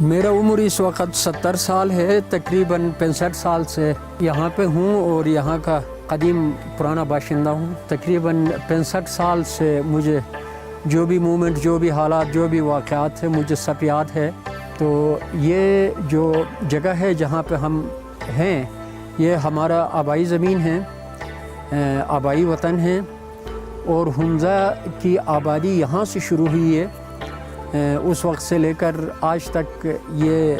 میرا عمر اس وقت 70 سال ہے، تقریباً 65 سال سے یہاں پہ ہوں اور یہاں کا قدیم پرانا باشندہ ہوں۔ تقریباً 65 سال سے مجھے جو بھی مومنٹ، جو بھی حالات، جو بھی واقعات ہیں مجھے سب یاد ہے۔ تو یہ جو جگہ ہے جہاں پہ ہم ہیں یہ ہمارا آبائی زمین ہے، آبائی وطن ہے، اور حمزہ کی آبادی یہاں سے شروع ہوئی ہے۔ اس وقت سے لے کر آج تک یہ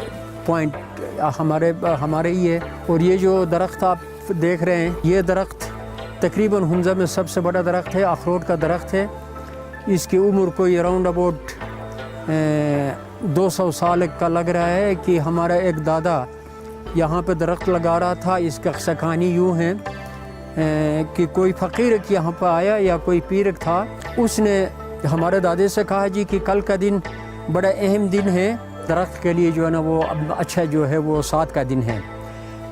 پوائنٹ ہمارے ہی ہے۔ اور یہ جو درخت آپ دیکھ رہے ہیں، یہ درخت تقریباً حمزہ میں سب سے بڑا درخت ہے، اخروٹ کا درخت ہے۔ اس کی عمر کوئی اراؤنڈ اباؤٹ 200 سال کا لگ رہا ہے کہ ہمارا ایک دادا یہاں پہ درخت لگا رہا تھا۔ اس کا کہانی یوں ہے کہ کوئی فقیر یہاں پہ آیا یا کوئی پیر تھا، اس نے ہمارے دادے سے کہا جی کہ کل کا دن بڑا اہم دن ہے درخت کے لیے، جو ہے نا وہ اچھا جو ہے وہ 7 کا دن ہے۔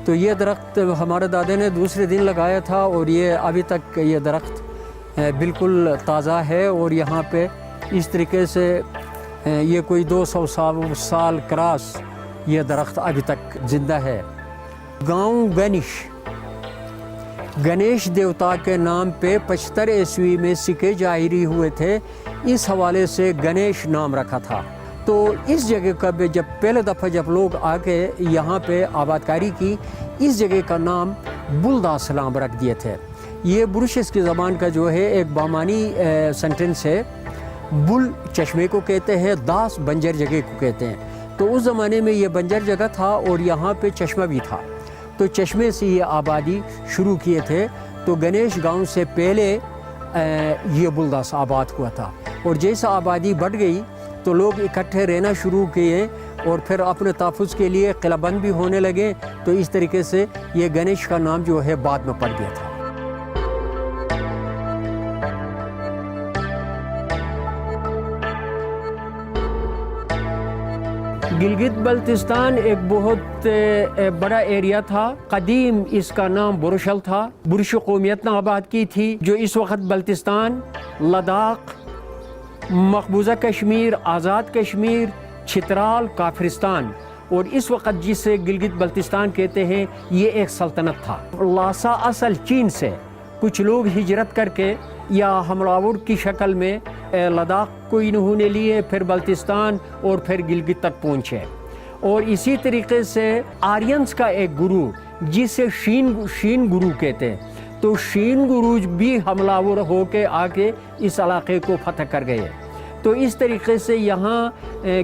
تو یہ درخت ہمارے دادے نے دوسرے دن لگایا تھا، اور یہ ابھی تک یہ درخت بالکل تازہ ہے، اور یہاں پہ اس طریقے سے یہ کوئی 200 سال کراس یہ درخت ابھی تک زندہ ہے۔ گاؤں گنیش دیوتا کے نام پہ 75 عیسوی میں سکے جاری ہوئے تھے، اس حوالے سے گنیش نام رکھا تھا۔ تو اس جگہ کا جب پہلے دفعہ جب لوگ آ کے یہاں پہ آباد کاری کی، اس جگہ کا نام بلداسلام رکھ دیے تھے۔ یہ برشس کی زبان کا جو ہے ایک بامانی سینٹنس ہے۔ بل چشمے کو کہتے ہیں، داس بنجر جگہ کو کہتے ہیں۔ تو اس زمانے میں یہ بنجر جگہ تھا اور یہاں پہ چشمہ بھی تھا، تو چشمے سے یہ آبادی شروع کیے تھے۔ تو گنیش گاؤں سے پہلے یہ بلداس آباد ہوا تھا، اور جیسا آبادی بڑھ گئی تو لوگ اکٹھے رہنا شروع کیے، اور پھر اپنے تحفظ کے لیے قلعہ بند بھی ہونے لگے۔ تو اس طریقے سے یہ گنیش کا نام جو ہے بعد میں پڑ گیا تھا۔ گلگت بلتستان ایک بہت بڑا ایریا تھا، قدیم اس کا نام برشل تھا۔ برش قومیت نے آباد کی تھی، جو اس وقت بلتستان، لداخ، مقبوضہ کشمیر، آزاد کشمیر، چترال، کافرستان، اور اس وقت جسے گلگت بلتستان کہتے ہیں، یہ ایک سلطنت تھا۔ لاسا اصل چین سے کچھ لوگ ہجرت کر کے یا حملہ آور کی شکل میں لداخ کو انہوں نے لیے، پھر بلتستان اور پھر گلگت تک پہنچے۔ اور اسی طریقے سے آرینس کا ایک گروہ جسے شین گروہ کہتے ہیں، تو شین گروہ بھی حملہ آور ہو کے آ کے اس علاقے کو فتح کر گئے۔ تو اس طریقے سے یہاں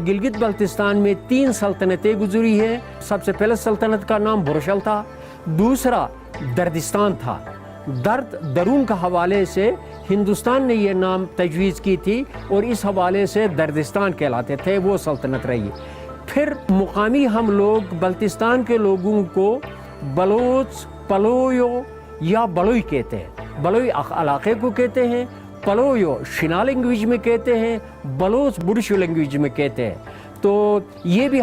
گلگت بلتستان میں 3 سلطنتیں گزری ہیں۔ سب سے پہلے سلطنت کا نام برشل تھا، دوسرا دردستان تھا۔ درون کا حوالے سے ہندوستان نے یہ نام تجویز کی تھی، اور اس حوالے سے دردستان کہلاتے تھے، وہ سلطنت رہی۔ پھر مقامی ہم لوگ بلتستان کے لوگوں کو بلوچ، پلویو یا بلوئی کہتے ہیں۔ بلوئی علاقے کو کہتے ہیں، پلویو شنا لینگویج میں کہتے ہیں، بلوچ برشو لینگویج میں کہتے ہیں۔ تو یہ بھی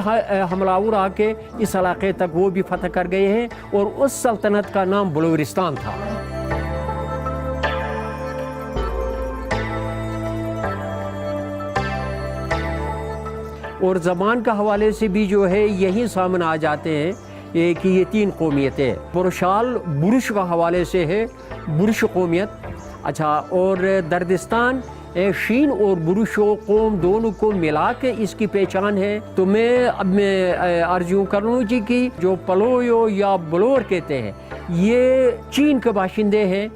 حملہ آور آ کے اس علاقے تک وہ بھی فتح کر گئے ہیں، اور اس سلطنت کا نام بلورستان تھا۔ اور زبان کا حوالے سے بھی جو ہے یہی سامنے آ جاتے ہیں کہ یہ 3 قومیتیں۔ برشال برش کا حوالے سے ہے، برش قومیت، اچھا، اور دردستان شین اور برشو قوم دونوں کو ملا کے اس کی پہچان ہے. تو میں عرض یوں کر لوں جی کہ جو پلویو یا بلور کہتے ہیں یہ چین کے باشندے ہیں،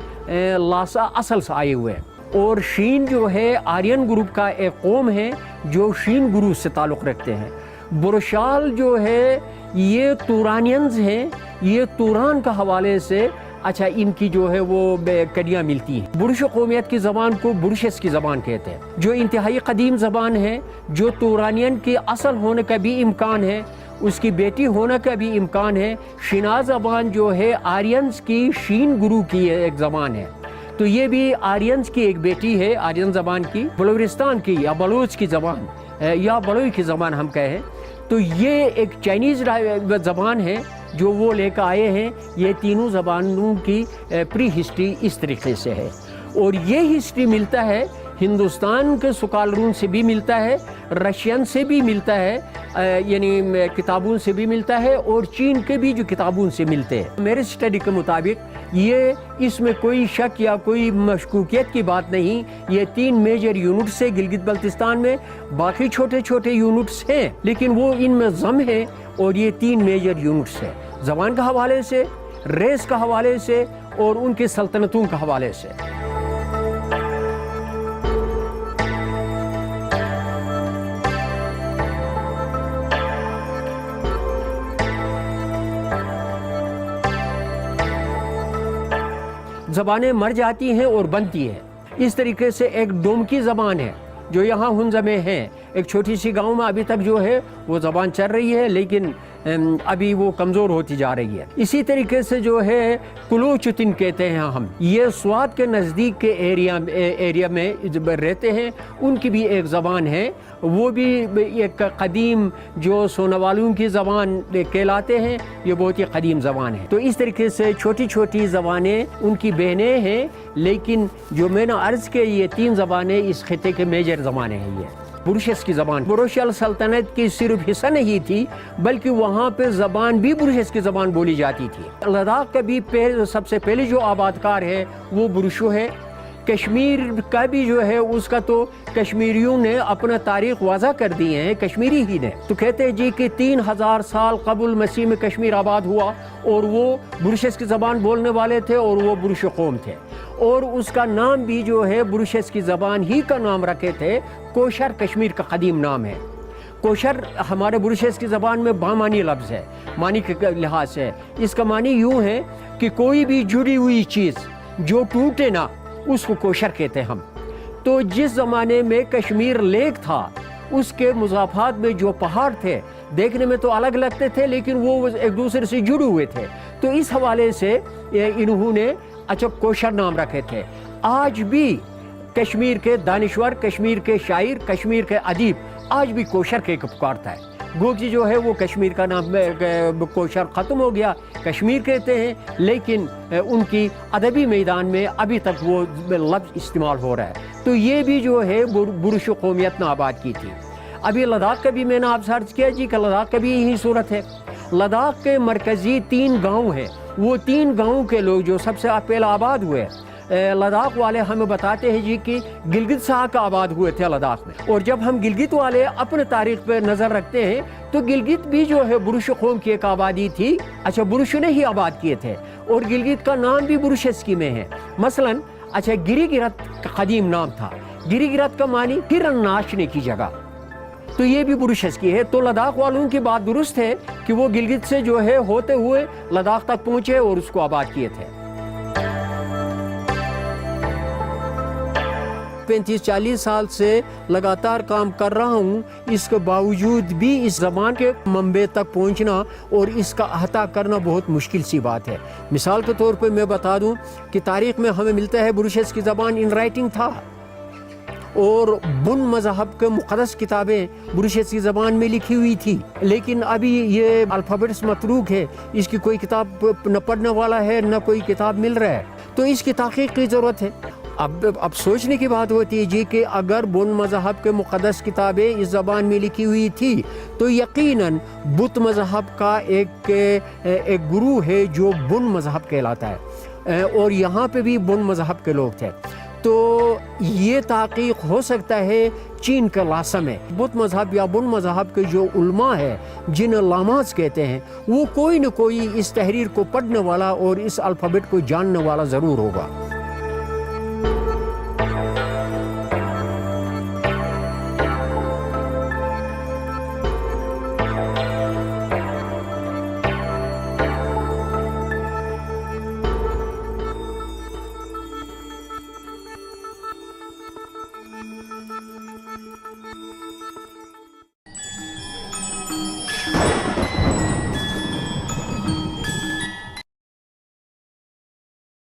لاسا اصل سے آئے ہوئے ہیں. اور شین جو ہے آرین گروپ کا ایک قوم ہے جو شین گروپ سے تعلق رکھتے ہیں. برشال جو ہے یہ تورانینز ہیں، یہ توران کا حوالے سے اچھا ان کی جو ہے وہ کڑیاں ملتی ہیں. برش قومیت کی زبان کو برشس کی زبان کہتے ہیں جو انتہائی قدیم زبان ہے، جو تورانین کی اصل ہونے کا بھی امکان ہے، اس کی بیٹی ہونے کا بھی امکان ہے. شینا زبان جو ہے آرینز کی شین گرو کی ایک زبان ہے، تو یہ بھی آرینز کی ایک بیٹی ہے آرین زبان کی. بلورستان کی یا بلوچ کی زبان یا بلوئی کی زبان ہم کہیں تو یہ ایک چائنیز زبان ہے جو وہ لے کر آئے ہیں. یہ تینوں زبانوں کی پری ہسٹری اس طریقے سے ہے، اور یہ ہسٹری ملتا ہے ہندوستان کے سکالروں سے بھی ملتا ہے، رشین سے بھی ملتا ہے، یعنی کتابوں سے بھی ملتا ہے، اور چین کے بھی جو کتابوں سے ملتے ہیں. میرے اسٹڈی کے مطابق یہ اس میں کوئی شک یا کوئی مشکوکیت کی بات نہیں. یہ 3 میجر یونٹس ہیں گلگت بلتستان میں، باقی چھوٹے چھوٹے یونٹس ہیں لیکن وہ ان میں ضم ہے، اور یہ 3 میجر یونٹس ہیں زبان کے حوالے سے، ریس کے حوالے سے، اور ان کی سلطنتوں کے حوالے سے. زبانیں مر جاتی ہیں اور بنتی ہیں. اس طریقے سے ایک ڈومکی زبان ہے جو یہاں ہنز میں ہے، ایک چھوٹی سی گاؤں میں ابھی تک جو ہے وہ زبان چل رہی ہے لیکن ابھی وہ کمزور ہوتی جا رہی ہے. اسی طریقے سے جو ہے کلوچتن کہتے ہیں ہم، یہ سوات کے نزدیک کے ایریا میں رہتے ہیں، ان کی بھی ایک زبان ہے، وہ بھی ایک قدیم جو سونوالوں کی زبان کہلاتے ہیں، یہ بہت ہی قدیم زبان ہے. تو اس طریقے سے چھوٹی چھوٹی زبانیں ان کی بہنیں ہیں، لیکن جو میں نے عرض کی یہ 3 زبانیں اس خطے کے میجر زبانیں ہیں. یہ برشس کی زبان بروشل سلطنت کی صرف حصہ نہیں تھی بلکہ وہاں پہ زبان بھی برشس کی زبان بولی جاتی تھی. لداخ کا بھی سب سے پہلے جو آبادکار ہے وہ برشو ہے. کشمیر کا بھی جو ہے اس کا تو کشمیریوں نے اپنا تاریخ واضح کر دیے ہیں، کشمیری ہی نے. تو کہتے ہیں جی کہ 3000 سال قبل مسیح میں کشمیر آباد ہوا، اور وہ برشس کی زبان بولنے والے تھے اور وہ برش قوم تھے، اور اس کا نام بھی جو ہے برشس کی زبان ہی کا نام رکھے تھے. کوشر کشمیر کا قدیم نام ہے. کوشر ہمارے برشس کی زبان میں بامانی لفظ ہے معنی کے لحاظ سے. اس کا معنی یوں ہے کہ کوئی بھی جڑی ہوئی چیز جو ٹوٹے نہ، اس کو کوشر کہتے ہیں ہم. تو جس زمانے میں کشمیر لیک تھا اس کے مضافات میں جو پہاڑ تھے دیکھنے میں تو الگ لگتے تھے لیکن وہ ایک دوسرے سے جڑے ہوئے تھے، تو اس حوالے سے انہوں نے کوشر نام رکھے تھے. آج بھی کشمیر کے دانشور، کشمیر کے شاعر، کشمیر کے ادیب آج بھی کوشر کے پکارتا ہے. گوگی جو ہے وہ کشمیر کا نام کوشر ختم ہو گیا، کشمیر کہتے ہیں، لیکن ان کی ادبی میدان میں ابھی تک وہ لفظ استعمال ہو رہا ہے. تو یہ بھی جو ہے برش قومیت نے آباد کی تھی. ابھی لداخ کا بھی میں نے آپ سے عرض کیا جی کہ لداخ کا بھی یہی صورت ہے. لداخ کے مرکزی 3 گاؤں ہیں، وہ 3 گاؤں کے لوگ جو سب سے پہلا آباد ہوئے، لداخ والے ہمیں بتاتے ہیں جی کہ گلگت صاحب کا آباد ہوئے تھے لداخ میں. اور جب ہم گلگت والے اپنے تاریخ پہ نظر رکھتے ہیں تو گلگت بھی جو ہے برش قوم کی ایک آبادی تھی. اچھا برش نے ہی آباد کیے تھے، اور گلگت کا نام بھی برشسکی میں ہے. مثلاً گری گرت کا قدیم نام تھا، گری گرت کا معنی ہرن ناچنے کی جگہ، تو یہ بھی برشسکی ہے. تو لداخ والوں کی بات درست ہے کہ وہ گلگت سے جو ہے ہوتے ہوئے لداخ تک پہنچے اور اس کو آباد کیے تھے. 35-40 سال سے لگاتار کام کر رہا ہوں، اس کے باوجود بھی اس زبان کے منبع تک پہنچنا اور اس کا احاطہ کرنا بہت مشکل سی بات ہے. مثال کے طور پہ میں بتا دوں کہ تاریخ میں ہمیں ملتا ہے برشس کی زبان ان رائٹنگ تھا، اور بن مذہب کے مقدس کتابیں برشس کی زبان میں لکھی ہوئی تھی، لیکن ابھی یہ الفابیٹس متروک ہے، اس کی کوئی کتاب نہ پڑھنے والا ہے نہ کوئی کتاب مل رہا ہے. تو اس کی تحقیق کی ضرورت ہے. اب سوچنے کی بات ہوتی ہے جی کہ اگر بن مذہب کے مقدس کتابیں اس زبان میں لکھی ہوئی تھی تو یقیناً بت مذہب کا ایک گروہ ہے جو بن مذہب کہلاتا ہے، اور یہاں پہ بھی بن مذہب کے لوگ تھے. تو یہ تحقیق ہو سکتا ہے چین کے لاسا میں بدھ مذہب یا بن مذہب کے جو علماء ہے جنہیں لاماز کہتے ہیں وہ کوئی نہ کوئی اس تحریر کو پڑھنے والا اور اس الفابیٹ کو جاننے والا ضرور ہوگا.